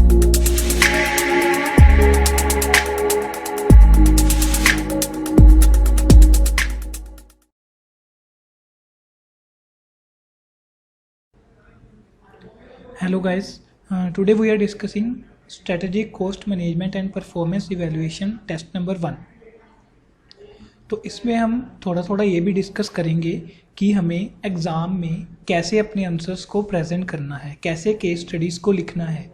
Hello guys, today we are discussing strategic cost management and performance evaluation test number 1। तो इसमें हम थोड़ा ये भी डिस्कस करेंगे कि हमें एग्ज़ाम में कैसे अपने आंसर्स को प्रेजेंट करना है, कैसे केस स्टडीज़ को लिखना है।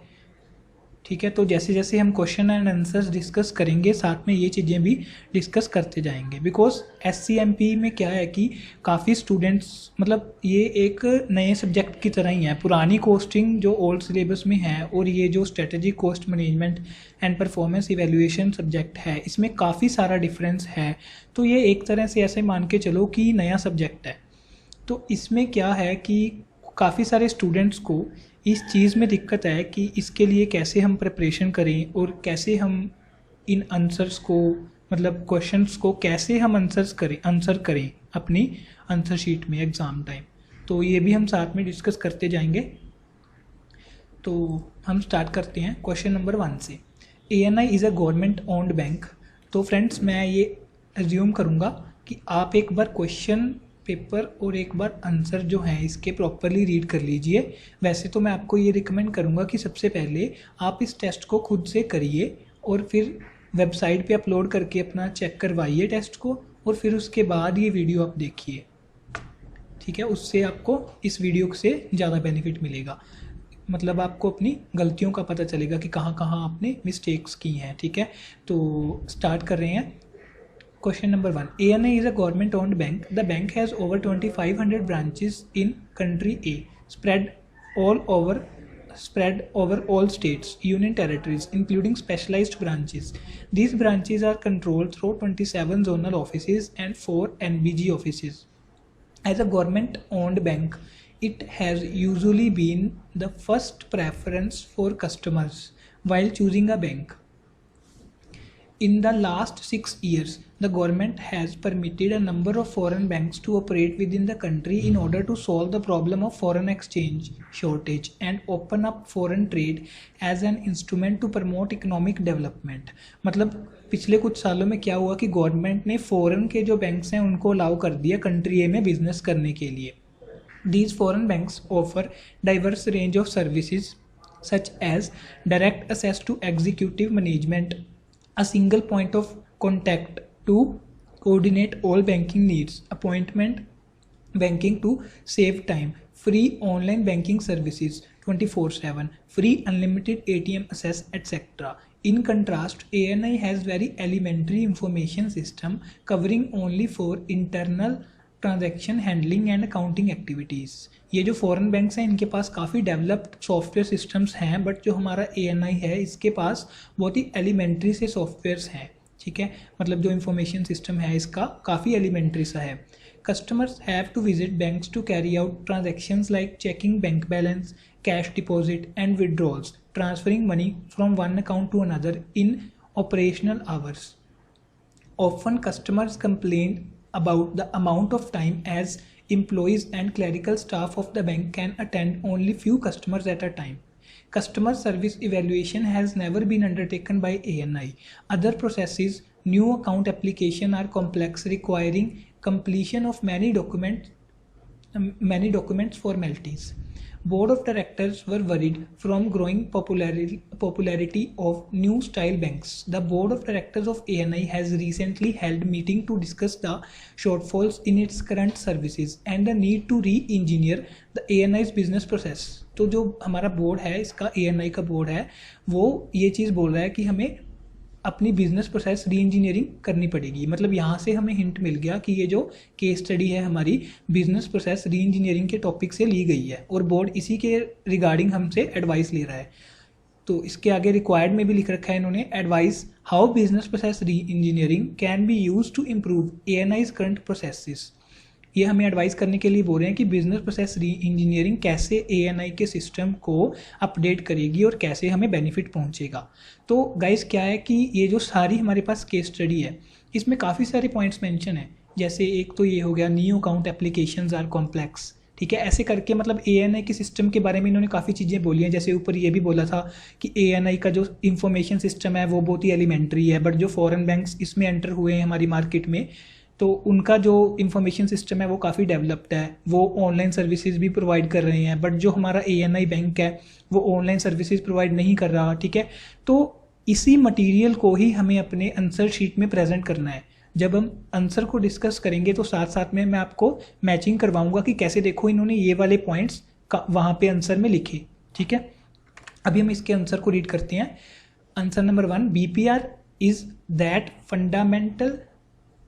ठीक है, तो जैसे जैसे हम क्वेश्चन एंड आंसर्स डिस्कस करेंगे साथ में ये चीज़ें भी डिस्कस करते जाएंगे। बिकॉज SCMP में क्या है कि काफ़ी स्टूडेंट्स मतलब ये एक नए सब्जेक्ट की तरह ही है। पुरानी कोस्टिंग जो ओल्ड सिलेबस में है और ये जो strategy cost management and performance evaluation subject है, इसमें काफ़ी सारा डिफरेंस है। तो ये एक तरह से ऐसे मान के चलो कि नया सब्जेक्ट है। तो इसमें क्या है कि काफ़ी सारे स्टूडेंट्स को इस चीज़ में दिक्कत है कि इसके लिए कैसे हम प्रिपरेशन करें और कैसे हम इन आंसर्स को मतलब क्वेश्चंस को कैसे हम आंसर करें अपनी आंसर शीट में एग्ज़ाम टाइम। तो ये भी हम साथ में डिस्कस करते जाएंगे। तो हम स्टार्ट करते हैं क्वेश्चन नंबर 1 से। ANI is a government owned bank. तो फ्रेंड्स मैं ये एज्यूम करूँगा कि आप एक बार क्वेश्चन पेपर और एक बार आंसर जो हैं इसके प्रॉपरली रीड कर लीजिए। वैसे तो मैं आपको ये रिकमेंड करूँगा कि सबसे पहले आप इस टेस्ट को खुद से करिए और फिर वेबसाइट पे अपलोड करके अपना चेक करवाइए टेस्ट को, और फिर उसके बाद ये वीडियो आप देखिए। ठीक है, उससे आपको इस वीडियो से ज़्यादा बेनिफिट मिलेगा। मतलब आपको अपनी गलतियों का पता चलेगा कि कहाँ कहाँ आपने मिस्टेक्स की हैं। ठीक है, तो स्टार्ट कर रहे हैं। Question number 1. ANI is a government-owned bank. The bank has over 2,500 branches in country A, spread over all states, union territories, including specialized branches. These branches are controlled through 27 zonal offices and 4 NBG offices. As a government-owned bank, it has usually been the first preference for customers while choosing a bank. In the last 6 years, the government has permitted a number of foreign banks to operate within the country in order to solve the problem of foreign exchange shortage and open up foreign trade as an instrument to promote economic development. मतलब पिछले कुछ सालों में क्या हुआ कि government ने foreign के जो बैंक्स हैं उनको अलाउ कर दिया कंट्री ए में बिजनेस करने के लिए। These foreign banks offer diverse range of services such as direct access to executive management, a single point of contact to coordinate all banking needs, appointment banking to save time, free online banking services 24/7, free unlimited ATM access, etc. In contrast, ANI has very elementary information system covering only for internal transaction handling and accounting activities. ये जो foreign banks हैं इनके पास काफ़ी developed software systems हैं, but जो हमारा ANI है इसके पास बहुत ही एलिमेंट्री से सॉफ्टवेयर्स हैं। ठीक है, मतलब जो इंफॉर्मेशन सिस्टम है इसका काफ़ी एलिमेंट्री सा है। Customers have to visit banks to carry out transactions like checking bank balance, cash deposit and withdrawals, transferring money from one account to another in operational hours. Often customers complain about the amount of time as employees and clerical staff of the bank can attend only few customers at a time. Customer service evaluation has never been undertaken by ANI. Other processes, new account application are complex, requiring completion of many documents formalities. Board of directors were worried from growing popularity of new style banks. The board of directors of ANI has recently held meeting to discuss the shortfalls in its current services and the need to re-engineer the ANI's business process. तो जो हमारा board है इसका ANI का board है वो ये चीज़ बोल रहा है कि हमें अपनी बिजनेस प्रोसेस री इंजीनियरिंग करनी पड़ेगी। मतलब यहाँ से हमें हिंट मिल गया कि ये जो केस स्टडी है हमारी बिजनेस प्रोसेस री इंजीनियरिंग के टॉपिक से ली गई है और बोर्ड इसी के रिगार्डिंग हमसे एडवाइस ले रहा है। तो इसके आगे रिक्वायर्ड में भी लिख रखा है इन्होंने, advice how business process reengineering can be use to improve ANI's current processes. ये हमें एडवाइस करने के लिए बोल रहे हैं कि बिजनेस प्रोसेस री इंजीनियरिंग कैसे ANI के सिस्टम को अपडेट करेगी और कैसे हमें बेनिफिट पहुंचेगा। तो गाइस क्या है कि ये जो सारी हमारे पास केस स्टडी है इसमें काफ़ी सारे पॉइंट्स मेंशन है। जैसे एक तो ये हो गया new account applications are complex. ठीक है। ऐसे करके मतलब ANI के सिस्टम के बारे में इन्होंने काफ़ी चीज़ें बोली हैं। जैसे ऊपर ये भी बोला था कि ANI का जो इंफॉर्मेशन सिस्टम है वो बहुत ही एलिमेंट्री है, बट जो फॉरेन बैंक्स इसमें एंटर हुए हैं हमारी मार्केट में, तो उनका जो इंफॉर्मेशन सिस्टम है वो काफ़ी डेवलप्ड है, वो ऑनलाइन सर्विसेज भी प्रोवाइड कर रहे हैं। बट जो हमारा ANI बैंक है वो ऑनलाइन सर्विसेज प्रोवाइड नहीं कर रहा, ठीक है। तो इसी मटेरियल को ही हमें अपने आंसर शीट में प्रेजेंट करना है। जब हम आंसर को डिस्कस करेंगे तो साथ साथ में मैं आपको मैचिंग करवाऊंगा कि कैसे देखो इन्होंने ये वाले पॉइंट्स वहाँ पे आंसर में लिखे, ठीक है। अभी हम इसके आंसर को रीड करते हैं। Answer number 1, BPR is that fundamental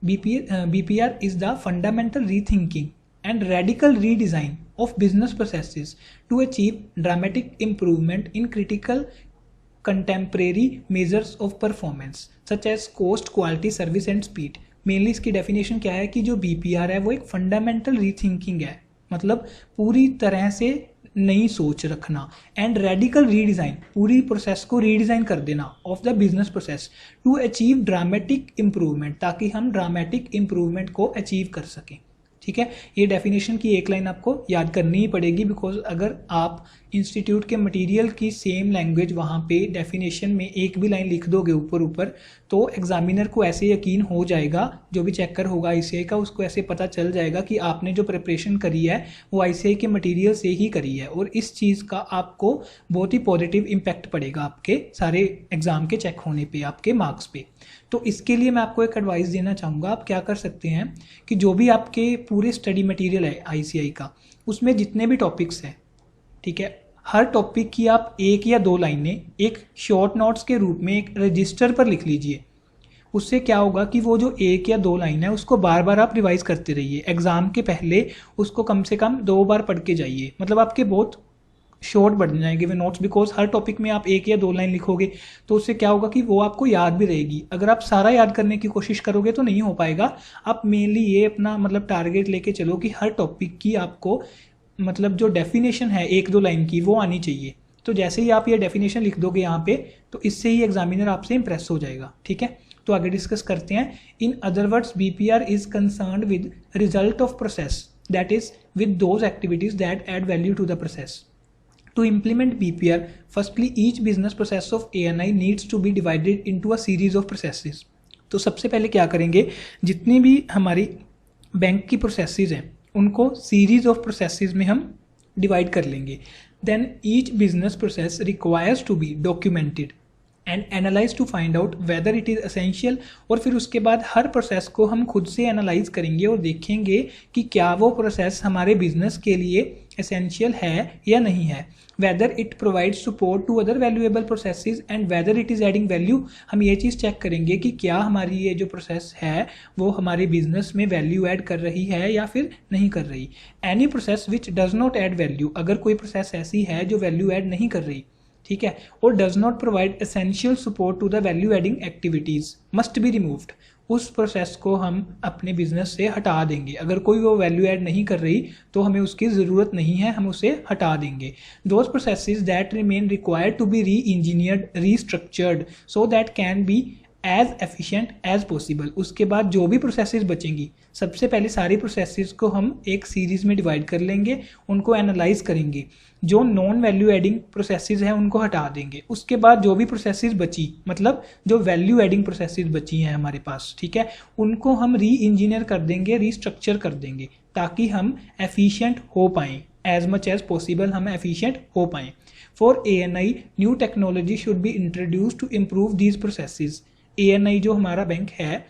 BPR is the fundamental rethinking and radical redesign of business processes to achieve dramatic improvement in critical contemporary measures of performance such as cost, quality, service and speed। Mainly इसकी definition क्या है कि जो BPR है वो एक fundamental rethinking है, मतलब पूरी तरह से नई सोच रखना, एंड रेडिकल रीडिज़ाइन, पूरी प्रोसेस को रीडिज़ाइन कर देना of the business process to achieve dramatic improvement, ताकि हम ड्रामेटिक इम्प्रूवमेंट को अचीव कर सकें, ठीक है। ये डेफिनेशन की एक लाइन आपको याद करनी ही पड़ेगी, बिकॉज अगर आप इंस्टीट्यूट के मटेरियल की सेम लैंग्वेज वहाँ पे डेफिनेशन में एक भी लाइन लिख दोगे ऊपर ऊपर, तो एग्जामिनर को ऐसे यकीन हो जाएगा, जो भी चेकर होगा ICAI का, उसको ऐसे पता चल जाएगा कि आपने जो प्रिपरेशन करी है वो ICAI के मटेरियल से ही करी है, और इस चीज़ का आपको बहुत ही पॉजिटिव इम्पैक्ट पड़ेगा आपके सारे एग्ज़ाम के चेक होने पे, आपके मार्क्स पे। तो इसके लिए मैं आपको एक एडवाइस देना चाहूँगा। आप क्या कर सकते हैं कि जो भी आपके पूरे स्टडी मटेरियल है ICAI का, उसमें जितने भी टॉपिक्स हैं, ठीक है, हर टॉपिक की आप 1 या 2 लाइनें एक शॉर्ट नोट्स के रूप में एक रजिस्टर पर लिख लीजिए। उससे क्या होगा कि वो जो 1 या 2 लाइन है उसको बार बार आप रिवाइज करते रहिए। एग्जाम के पहले उसको कम से कम 2 बार पढ़ के जाइए, मतलब आपके बहुत शॉर्ट बढ़ जाएंगे वे नोट्स, बिकॉज हर टॉपिक में आप 1 या 2 लाइन लिखोगे तो उससे क्या होगा कि वो आपको याद भी रहेगी। अगर आप सारा याद करने की कोशिश करोगे तो नहीं हो पाएगा। आप मेनली ये अपना मतलब टारगेट लेके चलो कि हर टॉपिक की आपको मतलब जो डेफिनेशन है 1-2 लाइन की वो आनी चाहिए। तो जैसे ही आप ये डेफिनेशन लिख दोगे यहाँ पे, तो इससे ही एग्जामिनर आपसे इंप्रेस हो जाएगा, ठीक है। तो आगे डिस्कस करते हैं। In other words BPR is concerned with result of process, that is with those activities that add value to the process. To implement BPR, firstly each business process of ANI needs to be divided into a series of processes। तो सबसे पहले क्या करेंगे, जितनी भी हमारी bank की processes हैं उनको सीरीज ऑफ प्रोसेसेस में हम डिवाइड कर लेंगे। Then each business process requires to be documented and analyse to find out whether it is essential. और फिर उसके बाद हर प्रोसेस को हम खुद से एनालाइज करेंगे और देखेंगे कि क्या वो प्रोसेस हमारे बिजनेस के लिए एसेंशियल है या नहीं है, whether it provides support to other valuable processes and whether it is adding value. हम ये चीज़ चेक करेंगे कि क्या हमारी ये जो प्रोसेस है वो हमारे बिजनेस में वैल्यू ऐड कर रही है या फिर नहीं कर रही। Any process which does not add value, अगर कोई प्रोसेस ऐसी है जो वैल्यू ऐड नहीं कर रही, ठीक है, और does not provide essential support to the value adding activities must be removed, उस प्रोसेस को हम अपने बिजनेस से हटा देंगे। अगर कोई वो वैल्यू ऐड नहीं कर रही तो हमें उसकी ज़रूरत नहीं है, हम उसे हटा देंगे। Those processes that remain required to be reengineered, restructured so that can be as efficient as possible. उसके बाद जो भी प्रोसेसेस बचेंगी, सबसे पहले सारी प्रोसेसेस को हम एक सीरीज में डिवाइड कर लेंगे, उनको एनालाइज करेंगे। जो नॉन वैल्यू एडिंग प्रोसेसेस हैं उनको हटा देंगे। उसके बाद जो भी प्रोसेसेस बची, मतलब जो वैल्यू एडिंग प्रोसेसेस बची हैं हमारे पास, ठीक है, उनको हम री इंजीनियर कर देंगे, रीस्ट्रक्चर कर देंगे, ताकि हम एफिशिएंट हो पाएँ, एज मच एज पॉसिबल हम एफिशिएंट हो पाएँ। For ANI new technology should be introduce to improve these processes. ANI जो हमारा बैंक है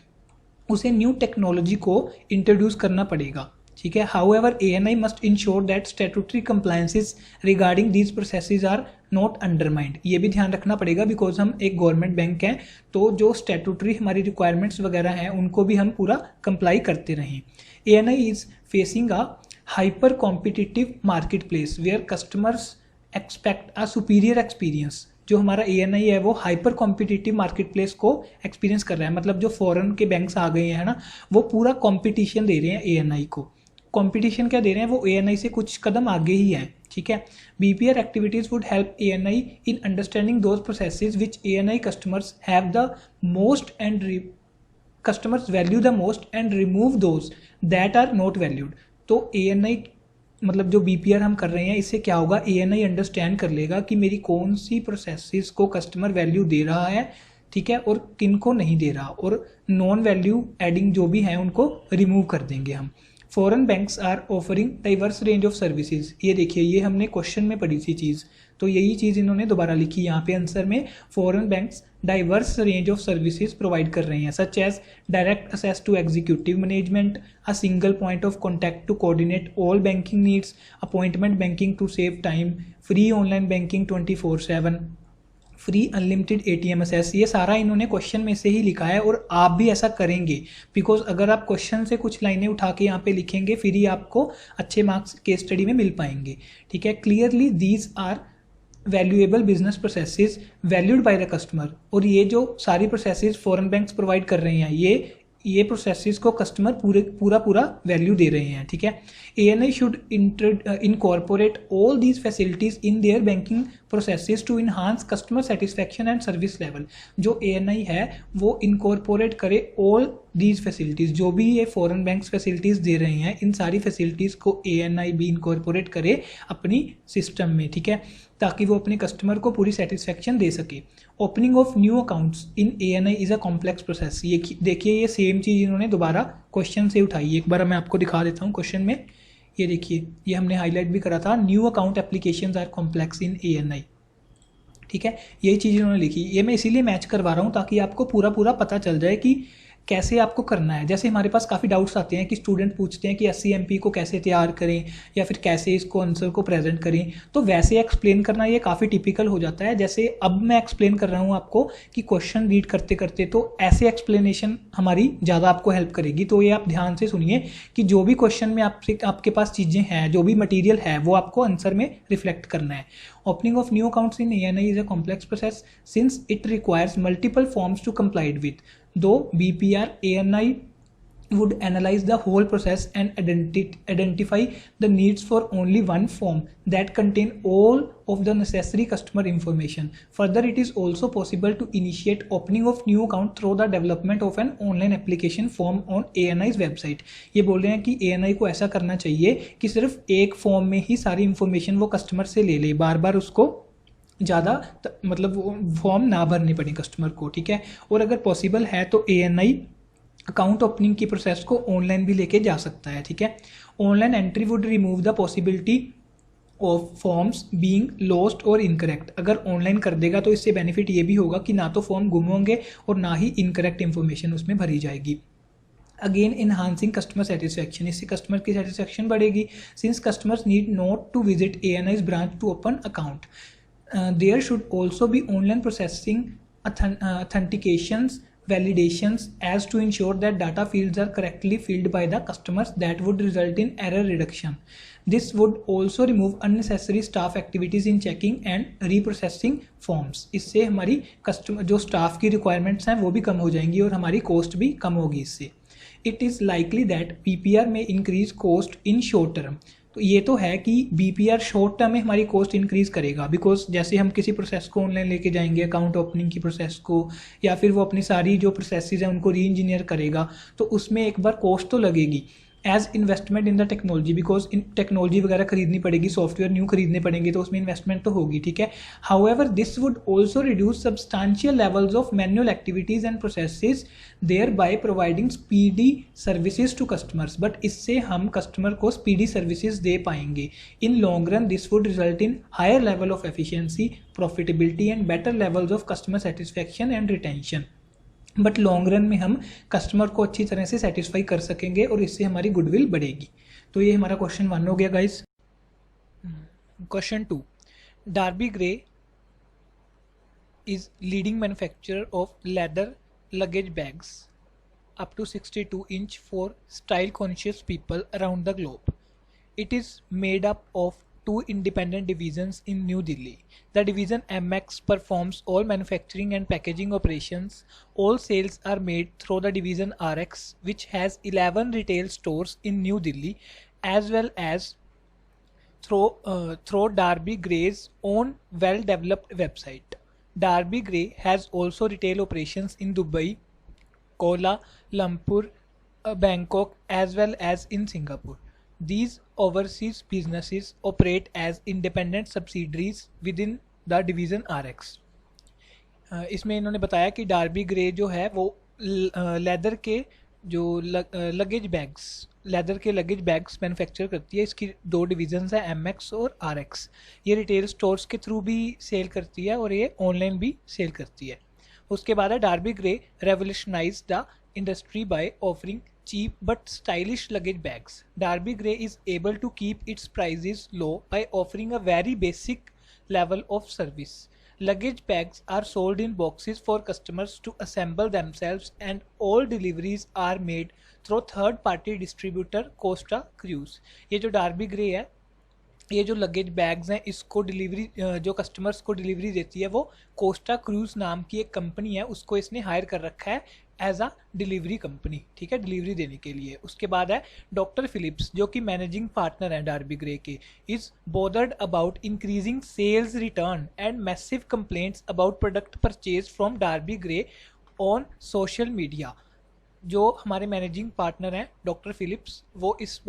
उसे न्यू टेक्नोलॉजी को इंट्रोड्यूस करना पड़ेगा, ठीक है। However ANI must ensure that statutory compliances regarding these processes are not undermined. ये भी ध्यान रखना पड़ेगा बिकॉज हम एक गवर्नमेंट बैंक हैं, तो जो स्टैट्यूटरी हमारी रिक्वायरमेंट्स वगैरह हैं उनको भी हम पूरा कंप्लाई करते रहें। ANI is facing a hyper competitive market place where customers expect a superior experience. जो हमारा ANI है वो हाइपर कॉम्पिटिटिव मार्केट प्लेस को एक्सपीरियंस कर रहा है, मतलब जो फॉरेन के बैंक्स आ गए हैं ना, वो पूरा कॉम्पिटिशन दे रहे हैं ANI को। कॉम्पिटिशन क्या दे रहे हैं, वो ANI से कुछ कदम आगे ही है, ठीक है। BPR activities would help ANI in understanding those processes which ANI customers have the most and customers value the most and remove those that are not valued. तो ANI मतलब जो BPR हम कर रहे हैं, इससे क्या होगा, ANI अंडरस्टैंड कर लेगा कि मेरी कौन सी प्रोसेसेस को कस्टमर वैल्यू दे रहा है, ठीक है, और किन को नहीं दे रहा, और नॉन वैल्यू एडिंग जो भी है उनको रिमूव कर देंगे हम। Foreign banks are offering diverse range of services, ये देखिए ये हमने क्वेश्चन में पढ़ी थी चीज़, तो यही चीज़ इन्होंने दोबारा लिखी यहाँ पे आंसर में। Foreign banks diverse range of services provide कर रहे हैं, such as direct access to executive management, a single point of contact to coordinate all banking needs, appointment banking to save time, free online banking 24/7, free unlimited ATM access. ये सारा इन्होंने question में से ही लिखा है और आप भी ऐसा करेंगे, बिकॉज अगर आप क्वेश्चन से कुछ लाइनें उठा के यहाँ पे लिखेंगे फिर ही आपको अच्छे मार्क्स केस स्टडी में मिल पाएंगे, ठीक है। Clearly these are valuable business processes valued by the customer, और ये जो सारी प्रोसेसेस फॉरेन बैंक्स प्रोवाइड कर रहे हैं ये प्रोसेसेस को कस्टमर पूरा वैल्यू दे रहे हैं, ठीक है। ANI should incorporate all these facilities in their banking processes to enhance customer satisfaction and service level. जो ANI है वो इनकॉर्पोरेट करे ऑल दीज फैसिलिटीज़, जो भी ये फॉरेन बैंक्स फैसिलिटीज़ दे रहे हैं, इन सारी फैसिलिटीज़ को ANI भी इनकॉर्पोरेट करे अपनी सिस्टम में, ठीक है, ताकि वो अपने कस्टमर को पूरी सेटिस्फैक्शन दे सके। Opening of new accounts in ANI is a complex process. ये देखिए ये सेम चीज़ इन्होंने दोबारा क्वेश्चन से उठाई, एक बार मैं आपको दिखा देता हूँ क्वेश्चन में। ये देखिए ये हमने हाईलाइट भी करा था, new account applications are complex in ANI, ठीक है, यही चीज़ इन्होंने लिखी। ये मैं इसीलिए मैच करवा रहा हूँ ताकि आपको पूरा पता चल जाए कि कैसे आपको करना है। जैसे हमारे पास काफ़ी डाउट्स आते हैं कि स्टूडेंट पूछते हैं कि SCMP को कैसे तैयार करें या फिर कैसे इसको आंसर को प्रेजेंट करें, तो वैसे एक्सप्लेन करना ये काफ़ी टिपिकल हो जाता है। जैसे अब मैं एक्सप्लेन कर रहा हूँ आपको कि क्वेश्चन रीड करते करते, तो ऐसे एक्सप्लेनेशन हमारी ज़्यादा आपको हेल्प करेगी। तो ये आप ध्यान से सुनिए कि जो भी क्वेश्चन में आपके पास चीज़ें हैं, जो भी मटीरियल है वो आपको आंसर में रिफ्लेक्ट करना है। Opening of new accounts in ANI is a complex process since it requires multiple forms to comply with. Though BPR ANI would analyze the whole process and identify the needs for only one form that contain all of the necessary customer information. Further, it is also possible to initiate opening of new account through the development of an online application form on ANI's website. ये बोल रहे हैं कि ANI को ऐसा करना चाहिए कि सिर्फ एक फॉर्म में ही सारी इंफॉर्मेशन वो कस्टमर से ले ले, बार बार उसको ज़्यादा मतलब वो फॉर्म ना भरनी पड़े कस्टमर को, ठीक है। और अगर पॉसिबल है तो ANI अकाउंट ओपनिंग की प्रोसेस को ऑनलाइन भी लेके जा सकता है, ठीक है। Online entry would remove the possibility of forms being lost और इनकरेक्ट। अगर ऑनलाइन कर देगा तो इससे बेनिफिट ये भी होगा कि ना तो फॉर्म गुम होंगे और ना ही इनकरेक्ट इन्फॉर्मेशन उसमें भरी जाएगी। अगेन इन्हांसिंग कस्टमर सेटिस्फैक्शन, इससे कस्टमर की सेटिस्फैक्शन बढ़ेगी। Since customers need not to visit ANI's branch to open account, there should also be online processing authentications validations as to ensure that data fields are correctly filled by the customers that would result in error reduction. This would also remove unnecessary staff activities in checking and reprocessing forms. इससे हमारी customer जो staff की requirements हैं वो भी कम हो जाएंगी और हमारी कॉस्ट भी कम होगी इससे। It is likely that BPR may increase cost in short term. तो ये तो है कि BPR शॉर्ट टर्म में हमारी कॉस्ट इंक्रीज़ करेगा, बिकॉज जैसे हम किसी प्रोसेस को ऑनलाइन लेके जाएंगे, अकाउंट ओपनिंग की प्रोसेस को, या फिर वो अपनी सारी जो प्रोसेसेस हैं उनको री इंजीनियर करेगा, तो उसमें एक बार कॉस्ट तो लगेगी as investment in the technology, because in technology वगैरह खरीदनी पड़ेगी, सॉफ्टवेयर न्यू खरीदने पड़ेंगे, तो उसमें इन्वेस्टमेंट तो होगी, ठीक है। However this would also reduce substantial levels of manual activities and processes, thereby providing speedy services to customers. But इससे हम कस्टमर को स्पीडी सर्विसेज दे पाएंगे। In long run this would result in higher level of efficiency, profitability and better levels of customer satisfaction and retention. But long run में हम customer को अच्छी तरह से सेटिस्फाई कर सकेंगे और इससे हमारी गुडविल बढ़ेगी। तो ये हमारा क्वेश्चन 1 हो गया guys. Question 2, Derby Grey is leading manufacturer of leather luggage bags up to 62 inch for style conscious people around the globe. It is made up of 2 independent divisions in New Delhi. The division MX performs all manufacturing and packaging operations. All sales are made through the division RX, which has 11 retail stores in New Delhi, as well as through Darby Gray's own well-developed website. Darby Gray has also retail operations in Dubai, Kuala Lumpur, Bangkok, as well as in Singapore. These overseas businesses operate as independent subsidiaries within the division RX. इसमें इन्होंने बताया कि Derby grey जो है वो leather के जो luggage bags leather के लगेज बैग्स मैन्युफैक्चर करती है. इसकी दो डिविजन्स है, MX और RX. ये रिटेल स्टोर्स के थ्रू भी सेल करती है और ये ऑनलाइन भी सेल करती है. उसके बाद है Derby grey revolutionise the industry by offering cheap but stylish luggage bags. Darby Gray is able to keep its prices low by offering a very basic level of service. Luggage bags are sold in boxes for customers to assemble themselves, and all deliveries are made through third party distributor Costa Cruise. ये जो Derby grey है, ये जो luggage bags हैं, इसको delivery जो customers को delivery देती है वो कोस्टा क्रूज नाम की एक कंपनी है, उसको इसने हायर कर रखा है एज अ डिलीवरी कंपनी. ठीक है, डिलीवरी देने के लिए. उसके बाद है डॉक्टर फिलिप्स जो कि मैनेजिंग पार्टनर हैं डार्बी ग्रे के. Is bothered about increasing sales return and massive complaints about product purchase from Darby Grey on social media. जो हमारे मैनेजिंग पार्टनर हैं डॉक्टर फिलिप्स, वो इस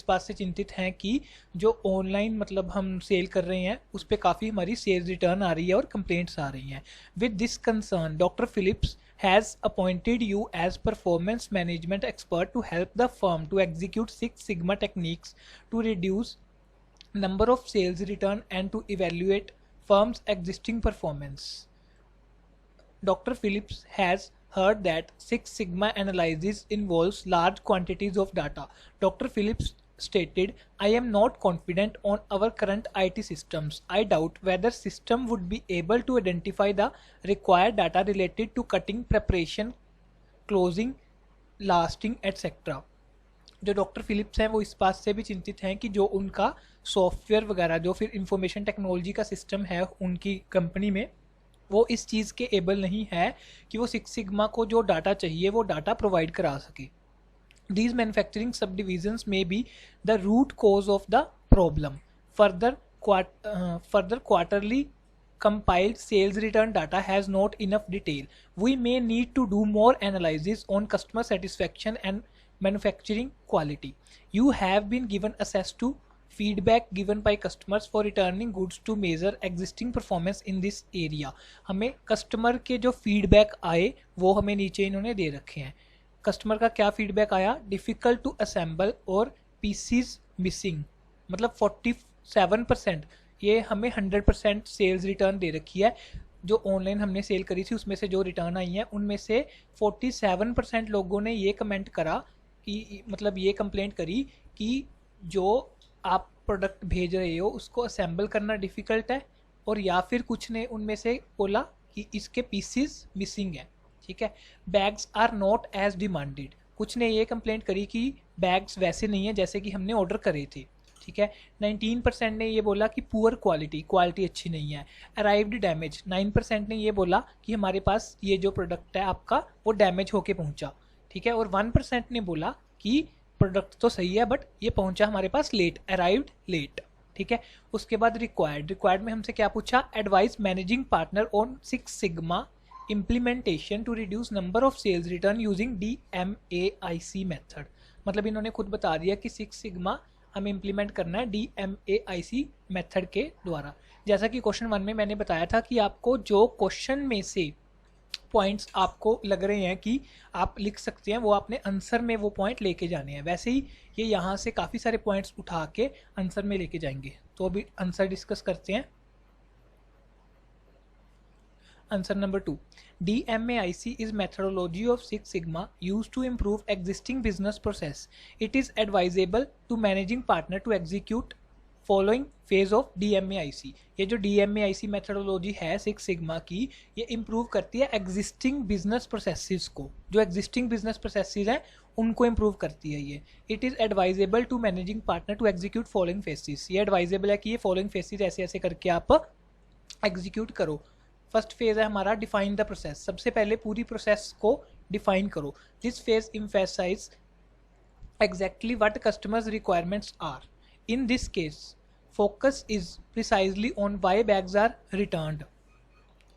बात से चिंतित हैं कि जो ऑनलाइन मतलब हम सेल कर रहे हैं उस पर काफ़ी हमारी सेल्स रिटर्न आ रही है और कंप्लेंट्स आ रही हैं. With this concern doctor Phillips has appointed you as performance management expert to help the firm to execute Six Sigma techniques to reduce number of sales return and to evaluate firm's existing performance. Dr. Phillips has heard that Six Sigma analysis involves large quantities of data. Dr. Phillips stated, I am not confident on our current IT systems. I doubt whether system would be able to identify the required data related to cutting, preparation, closing, lasting, etc. जो doctor Philips हैं वो इस बात से भी चिंतित हैं कि जो उनका सॉफ्टवेयर वगैरह जो फिर इंफॉर्मेशन टेक्नोलॉजी का सिस्टम है उनकी कंपनी में, वो इस चीज़ के एबल नहीं है कि वो सिक्स सिग्मा को जो डाटा चाहिए वो डाटा प्रोवाइड करा सके. These manufacturing subdivisions may be the root cause of the problem. Further, quarterly compiled sales return data has not enough detail. We may need to do more analysis on customer satisfaction and manufacturing quality. You have been given access to feedback given by customers for returning goods to measure existing performance in this area. हमें customer के जो feedback आए वो हमें नीचे इन्होंने दे रखे हैं. कस्टमर का क्या फीडबैक आया, डिफ़िकल्ट टू असेंबल और पीसीज मिसिंग, मतलब 47%. ये हमें 100% सेल्स रिटर्न दे रखी है. जो ऑनलाइन हमने सेल करी थी उसमें से जो रिटर्न आई हैं उनमें से 47% लोगों ने ये कमेंट करा कि मतलब ये कंप्लेंट करी कि जो आप प्रोडक्ट भेज रहे हो उसको असेंबल करना डिफ़िकल्ट है, और या फिर कुछ ने उनमें से बोला कि इसके पीसीज मिसिंग हैं. ठीक है, bags are not as demanded. कुछ ने ये कंप्लेंट करी कि बैग्स वैसे नहीं है जैसे कि हमने ऑर्डर करे थे. ठीक है, 19% ने ये बोला कि पुअर क्वालिटी अच्छी नहीं है. अराइव्ड डैमेज, 9% ने ये बोला कि हमारे पास ये जो प्रोडक्ट है आपका वो डैमेज होके पहुंचा. ठीक है, और 1% ने बोला कि प्रोडक्ट तो सही है बट ये पहुंचा हमारे पास लेट, अराइव्ड लेट. ठीक है, उसके बाद रिक्वायर्ड में हमसे क्या पूछा, advice managing partner on six sigma implementation to reduce number of sales return using DMAIC method. मतलब इन्होंने खुद बता दिया कि सिक्स सिग्मा हमें इम्प्लीमेंट करना है DMAIC मेथड के द्वारा. जैसा कि क्वेश्चन 1 में मैंने बताया था कि आपको जो क्वेश्चन में से पॉइंट्स आपको लग रहे हैं कि आप लिख सकते हैं वो आपने आंसर में वो पॉइंट लेके जाने हैं. वैसे ही ये यहाँ से काफ़ी सारे पॉइंट्स उठा के आंसर में लेके जाएंगे. तो अभी आंसर डिस्कस करते हैं. Answer number 2. DMAIC is methodology of Six Sigma used to improve existing business process. It is advisable to managing partner to execute following phase of DMAIC. ये जो DMAIC methodology है Six Sigma की, ये improve करती है existing business processes को. जो existing business processes हैं उनको improve करती है ये. It is advisable to managing partner to execute following phases. ये advisable है कि ये following phases ऐसे ऐसे करके आप execute करो. फर्स्ट फेज है हमारा डिफाइन द प्रोसेस. सबसे पहले पूरी प्रोसेस को डिफाइन करो. This phase emphasise exactly what customers requirements are. In this case focus is precisely on why bags are returned.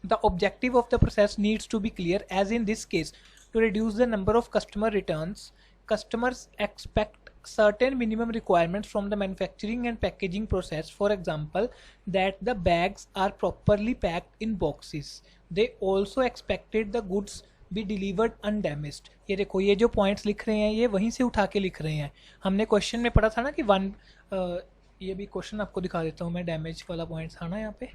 The objective of the process needs to be clear as in this case to reduce the number of customer returns. Customers expect certain minimum requirements from the manufacturing and packaging process. For example, that the bags are properly packed in boxes. They also expected the goods be delivered undamaged. ये देखो, ये जो points लिख रहे हैं ये वहीं से उठा के लिख रहे हैं. हमने क्वेश्चन में पढ़ा था ना कि ये भी क्वेश्चन आपको दिखा देता हूँ मैं. डैमेज वाला पॉइंट था ना यहाँ पे,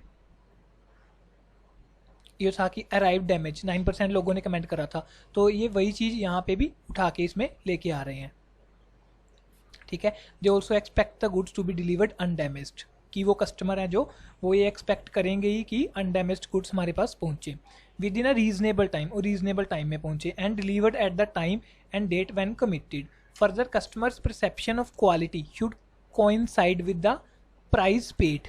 ये था कि अराइव डैमेज 9% लोगों ने कमेंट करा था. तो ये वही चीज़ यहाँ पे भी उठा के इसमें लेके आ रहे हैं. ठीक है. They also expect the goods to be delivered undamaged, कि वो कस्टमर हैं जो वो ये एक्सपेक्ट करेंगे ही कि अनडैमेज्ड गुड्स हमारे पास पहुंचे within a reasonable time, और रीजनेबल टाइम में पहुंचे, and delivered at the time and date when committed. Further customers perception of quality should coincide with the price paid,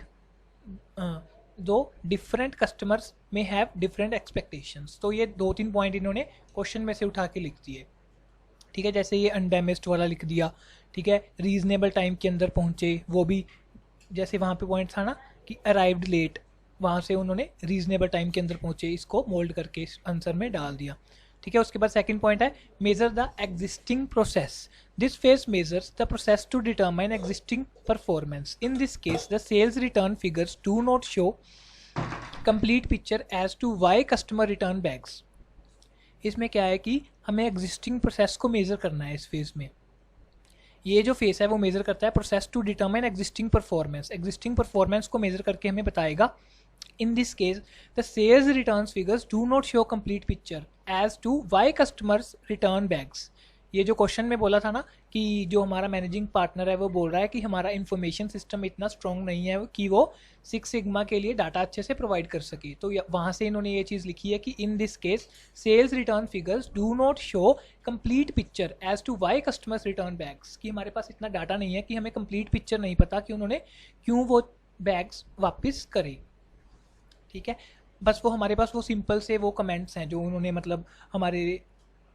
though different customers may have different expectations. तो ये 2-3 point इन्होंने question में से उठा के लिख दिए. ठीक है. जैसे ये अनडैमेज्ड वाला लिख दिया. ठीक है. रीजनेबल टाइम के अंदर पहुंचे, वो भी जैसे वहाँ पे पॉइंट था ना कि अराइव्ड लेट, वहाँ से उन्होंने रीजनेबल टाइम के अंदर पहुंचे, इसको मोल्ड करके इस आंसर में डाल दिया. ठीक है. उसके बाद सेकंड पॉइंट है measure the existing process. This phase measures the process to determine existing performance. In this case the sales return figures do not show complete picture as to why customer return bags. इसमें क्या है कि हमें existing process को major करना है. इस phase में ये जो फेस है वो मेजर करता है process to determine existing performance. Existing performance को मेजर करके हमें बताएगा. In this case the sales return figures do not show complete picture as to why customers return bags. ये जो क्वेश्चन में बोला था ना कि जो हमारा मैनेजिंग पार्टनर है वो बोल रहा है कि हमारा इंफॉर्मेशन सिस्टम इतना स्ट्रॉन्ग नहीं है कि वो सिक्स सिग्मा के लिए डाटा अच्छे से प्रोवाइड कर सके. तो वहाँ से इन्होंने ये चीज़ लिखी है कि in this case sales return figures do not show complete picture as to why customers return bags. कि हमारे पास इतना डाटा नहीं है कि हमें कंप्लीट पिक्चर नहीं पता कि उन्होंने क्यों वो बैग्स वापस करे. ठीक है. बस वो हमारे पास वो सिंपल से वो कमेंट्स हैं जो उन्होंने मतलब हमारे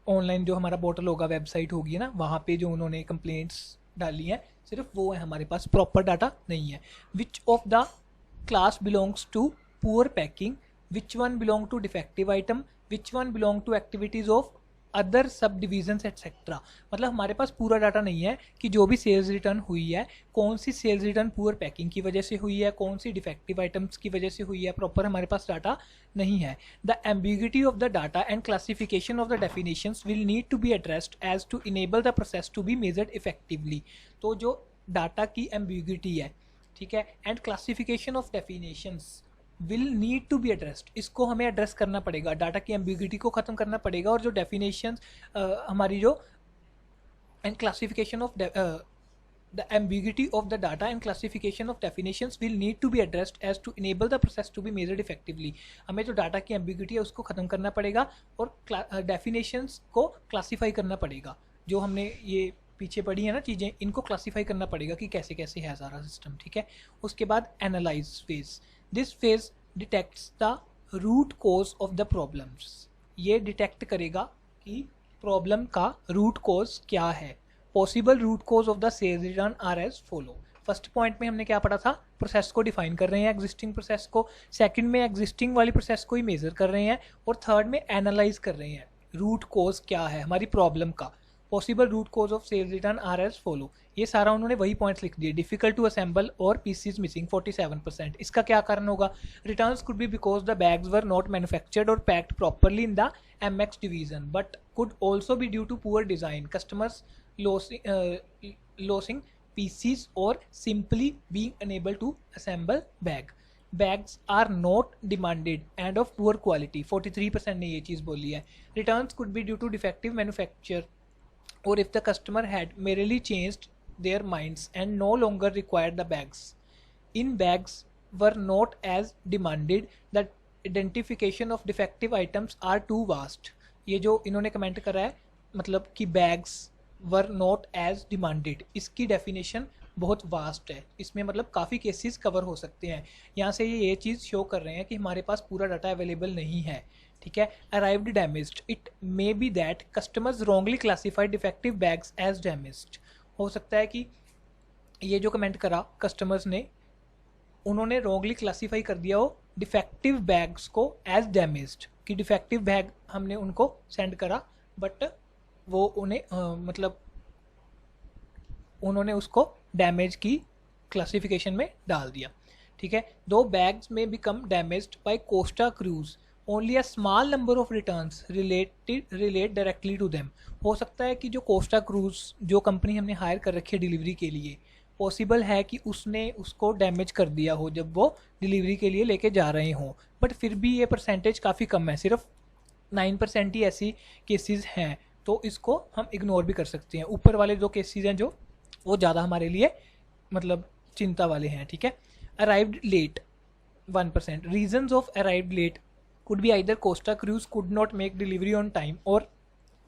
ऑनलाइन जो हमारा पोर्टल होगा, वेबसाइट होगी ना, वहाँ पे जो उन्होंने कंप्लेंट्स डाली हैं सिर्फ वो है. हमारे पास प्रॉपर डाटा नहीं है. Which of the class belongs to poor packing, which one belong to defective item, which one belong to activities of other subdivisions etcetera. मतलब हमारे पास पूरा डाटा नहीं है कि जो भी सेल्स रिटर्न हुई है कौन सी सेल्स रिटर्न पुअर पैकिंग की वजह से हुई है, कौन सी डिफेक्टिव आइटम्स की वजह से हुई है. प्रॉपर हमारे पास डाटा नहीं है. The ambiguity of the data and classification of the definitions will need to be addressed as to enable the process to be measured effectively. तो जो डाटा की एम्बिग्यूटी है, ठीक है, and classification of definitions will need to be addressed, इसको हमें address करना पड़ेगा. डाटा की एम्बिग्यूटी को ख़त्म करना पड़ेगा. और जो डेफिनेशंस हमारी जो and classification of the ambiguity of the data and classification of definitions will need to be addressed as to enable the process to be measured effectively. हमें जो डाटा की ambiguity है उसको ख़त्म करना पड़ेगा और definitions को classify करना पड़ेगा. जो हमने ये पीछे पढ़ी है ना चीज़ें, इनको क्लासीफाई करना पड़ेगा कि कैसे कैसे है सारा सिस्टम. ठीक है. उसके बाद analyse phase. This phase detects the root cause of the problems. ये डिटेक्ट करेगा कि प्रॉब्लम का रूट कोज क्या है. Possible root cause of the sales return are as follow. First point में हमने क्या पढ़ा था, प्रोसेस को डिफाइन कर रहे हैं एग्जिस्टिंग प्रोसेस को. सेकंड में एग्जिस्टिंग वाली प्रोसेस को ही मेजर कर रहे हैं. और थर्ड में एनालाइज कर रहे हैं रूट कोज क्या है हमारी प्रॉब्लम का. Possible root cause of sales return are as follow. ये सारा उन्होंने वही पॉइंट्स लिख दिए. डिफिकल्ट टू असेंबल और पीसीज मिसिंग 47%. इसका क्या कारण होगा. Returns could be because the bags were not manufactured और packed properly in the MX division, but could also be due to poor design, customers losing pieces or simply being unable to assemble bag. Bags are not demanded and of poor quality. 43% ने ये चीज़ बोली है. Returns could be due to defective manufacture or if the customer had merely changed their minds and no longer required the bags. In bags were not as demanded. The identification of defective items are too vast. ये जो इन्होंने comment करा है मतलब कि bags were not as demanded, इसकी definition बहुत vast है. इसमें मतलब काफ़ी केसेस कवर हो सकते हैं. यहाँ से ये चीज़ शो कर रहे हैं कि हमारे पास पूरा डाटा अवेलेबल नहीं है. ठीक है. Arrived damaged. It may be that customers wrongly classified defective bags as damaged. हो सकता है कि ये जो कमेंट करा कस्टमर्स ने, उन्होंने रॉन्गली क्लासीफाई कर दिया हो डिफेक्टिव बैग्स को एज डैमेज्ड, कि डिफेक्टिव बैग हमने उनको सेंड करा बट वो उन्हें मतलब उन्होंने उसको डैमेज की क्लासिफिकेशन में डाल दिया, ठीक है। Though bags may become damaged by Costa Cruise, only a small number of returns relate directly to them. हो सकता है कि जो कोस्टा क्रूज जो कंपनी हमने हायर कर रखी है डिलीवरी के लिए, पॉसिबल है कि उसने उसको डैमेज कर दिया हो जब वो डिलीवरी के लिए लेके जा रहे हों, बट फिर भी ये परसेंटेज काफ़ी कम है, सिर्फ 9% ही ऐसी केसेस हैं, तो इसको हम इग्नोर भी कर सकते हैं। ऊपर वाले जो केसेस हैं जो वो ज़्यादा हमारे लिए मतलब चिंता वाले हैं, ठीक है। Arrived late 1%, reasons of arrived late could be either Costa Cruise could not make delivery on time or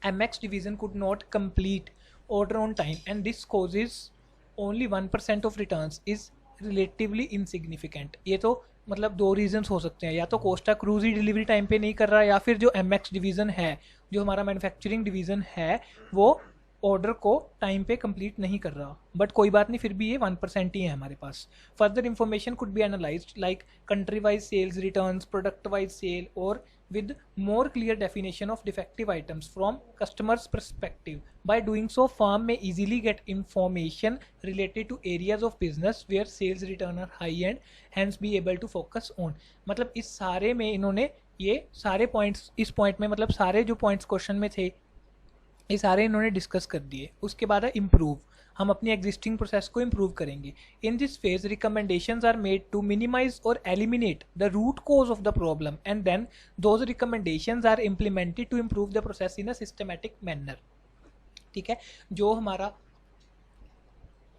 MX division could not complete order on time, and this causes only 1% of returns is relatively insignificant। ये तो मतलब दो reasons हो सकते हैं, या तो Costa cruise ही delivery time पे नहीं कर रहा, या फिर जो MX डिवीज़न है, जो हमारा मैन्युफैक्चरिंग डिवीज़न है, वो ऑर्डर को टाइम पे कंप्लीट नहीं कर रहा। बट कोई बात नहीं, फिर भी ये 1% ही है हमारे पास। Further information could be analysed like country wise sales returns, product wise sale, और with more clear definition of defective items from customers perspective. By doing so, firm may easily get information related to areas of business where sales return are high and hence be able to focus on। मतलब इस सारे में इन्होंने ये सारे points, इस point में मतलब सारे जो पॉइंट्स क्वेश्चन में थे ये सारे इन्होंने डिस्कस कर दिए। उसके बाद है इम्प्रूव, हम अपनी एग्जिस्टिंग प्रोसेस को इम्प्रूव करेंगे। In this phase recommendations are made to minimise और eliminate the root cause of the problem and then those recommendations are implemented to improve the process in a systematic manner, ठीक है। जो हमारा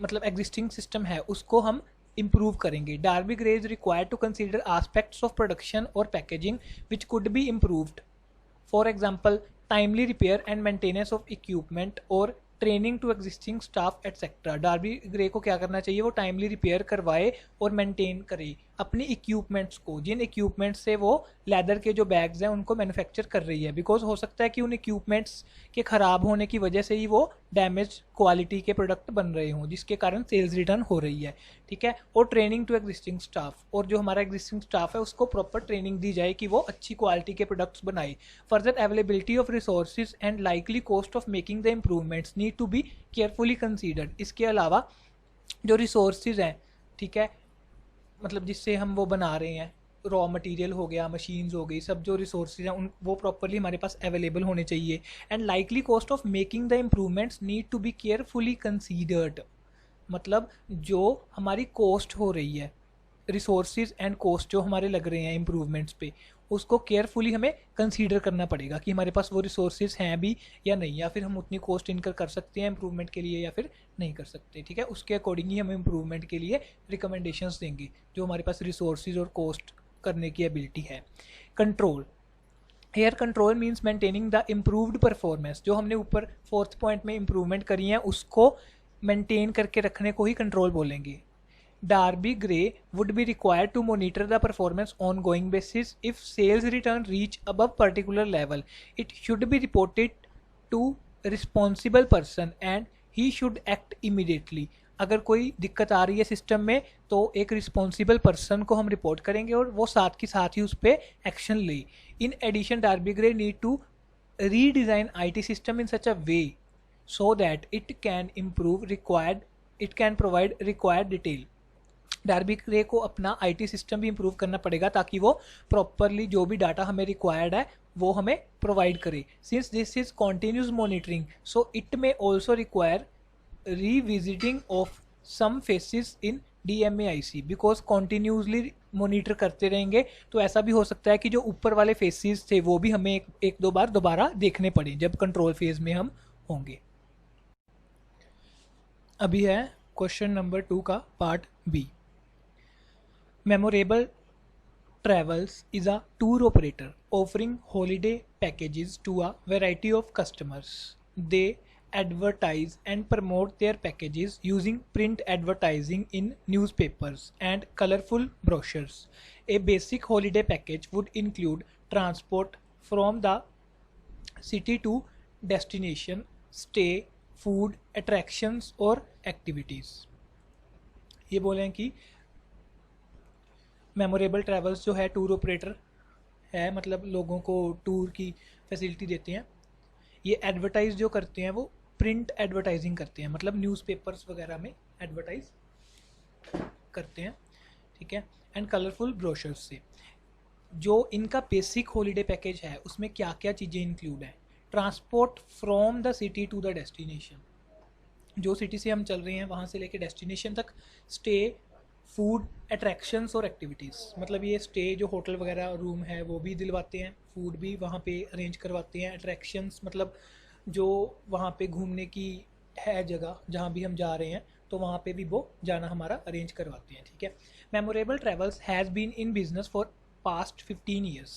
मतलब existing system है उसको हम improve करेंगे। Darby Grey is required to consider aspects of production और packaging which could be improved, for example timely repair and maintenance of equipment or training to existing staff etcetera. Darby Grey को क्या करना चाहिए, वो timely repair करवाए और maintain करे अपने इक्विपमेंट्स को, जिन इक्विपमेंट्स से वो लेदर के जो बैग्स हैं उनको मैन्युफैक्चर कर रही है। बिकॉज हो सकता है कि उन इक्विपमेंट्स के ख़राब होने की वजह से ही वो डैमेज क्वालिटी के प्रोडक्ट बन रहे हों, जिसके कारण सेल्स रिटर्न हो रही है, ठीक है। और ट्रेनिंग टू एग्जिस्टिंग स्टाफ, और जो हमारा एग्जिस्टिंग स्टाफ है उसको प्रॉपर ट्रेनिंग दी जाए कि वो अच्छी क्वालिटी के प्रोडक्ट्स बनाए। Further availability of resources and likely cost of making the improvements need to be carefully considered. इसके अलावा जो रिसोर्सेज हैं, ठीक है, मतलब जिससे हम वो बना रहे हैं, रॉ मटेरियल हो गया, मशीन्स हो गई, सब जो रिसोर्सेज हैं उन वो प्रॉपरली हमारे पास अवेलेबल होने चाहिए। And likely cost of making the improvements need to be carefully considered, मतलब जो हमारी कॉस्ट हो रही है, रिसोर्सेज एंड कॉस्ट जो हमारे लग रहे हैं इम्प्रूवमेंट्स पे, उसको केयरफुली हमें कंसीडर करना पड़ेगा कि हमारे पास वो रिसोर्सेज हैं भी या नहीं, या फिर हम उतनी कॉस्ट इनकर कर सकते हैं इम्प्रूवमेंट के लिए या फिर नहीं कर सकते, ठीक है। उसके अकॉर्डिंग ही हम इम्प्रूवमेंट के लिए रिकमेंडेशंस देंगे जो हमारे पास रिसोर्सेज और कॉस्ट करने की एबिलिटी है। Control, here control means maintaining the improved performance. जो हमने ऊपर 4th पॉइंट में इम्प्रूवमेंट करी है उसको मेंटेन करके रखने को ही कंट्रोल बोलेंगे। Darby Gray would be required to monitor the performance on ongoing basis. If sales return reach above particular level, it should be reported to responsible person and he should act immediately. अगर कोई दिक्कत आ रही है system में तो एक responsible person को हम रिपोर्ट करेंगे और वो साथ के साथ ही उस पर एक्शन ले। In addition Darby Grey need to redesign IT system in such a way so that it can provide required detail। Darby Grey को अपना IT सिस्टम भी इम्प्रूव करना पड़ेगा ताकि वो प्रॉपरली जो भी डाटा हमें रिक्वायर्ड है वो हमें प्रोवाइड करे। Since this is continuous monitoring so it may also require revisiting of some phases in DMAIC, because continuously monitor करते रहेंगे तो ऐसा भी हो सकता है कि जो ऊपर वाले फेसेस थे वो भी हमें एक दो बार दोबारा देखने पड़े जब कंट्रोल फेज में हम होंगे। अभी है क्वेश्चन नंबर 2 का part B. Memorable Travels is a tour operator offering holiday packages to a variety of customers. They advertise and promote their packages using print advertising in newspapers and colorful brochures. A basic holiday package would include transport from the city to destination, stay, food, attractions और activities। ये बोले हैं कि memorable travels जो है tour operator है, मतलब लोगों को टूर की फैसिलिटी देते हैं। ये एडवर्टाइज जो करते हैं वो प्रिंट एडवर्टाइजिंग करते हैं, मतलब न्यूज़पेपर्स वगैरह में एडवर्टाइज करते हैं, ठीक है। एंड कलरफुल ब्रोशर्स से। जो इनका बेसिक हॉलीडे पैकेज है उसमें क्या क्या चीज़ें इंक्लूड हैं? Transport from the city to the destination, जो सिटी से हम चल रहे हैं वहाँ से लेके डेस्टिनेशन तक, स्टे, फूड, अट्रैक्शंस और एक्टिविटीज़, मतलब ये स्टे जो होटल वगैरह रूम है वो भी दिलवाते हैं, फूड भी वहाँ पे अरेंज करवाते हैं, अट्रैक्शंस मतलब जो वहाँ पे घूमने की है जगह जहाँ भी हम जा रहे हैं तो वहाँ पे भी वो जाना हमारा अरेंज करवाते हैं, ठीक है। Memorable Travels has been in business for past 15 years.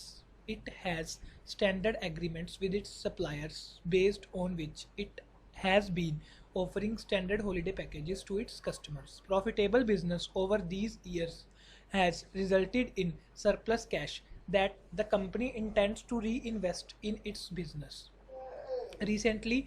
It has standard agreements with its suppliers based on which it has been offering standard holiday packages to its customers. Profitable business over these years has resulted in surplus cash that the company intends to reinvest in its business. Recently,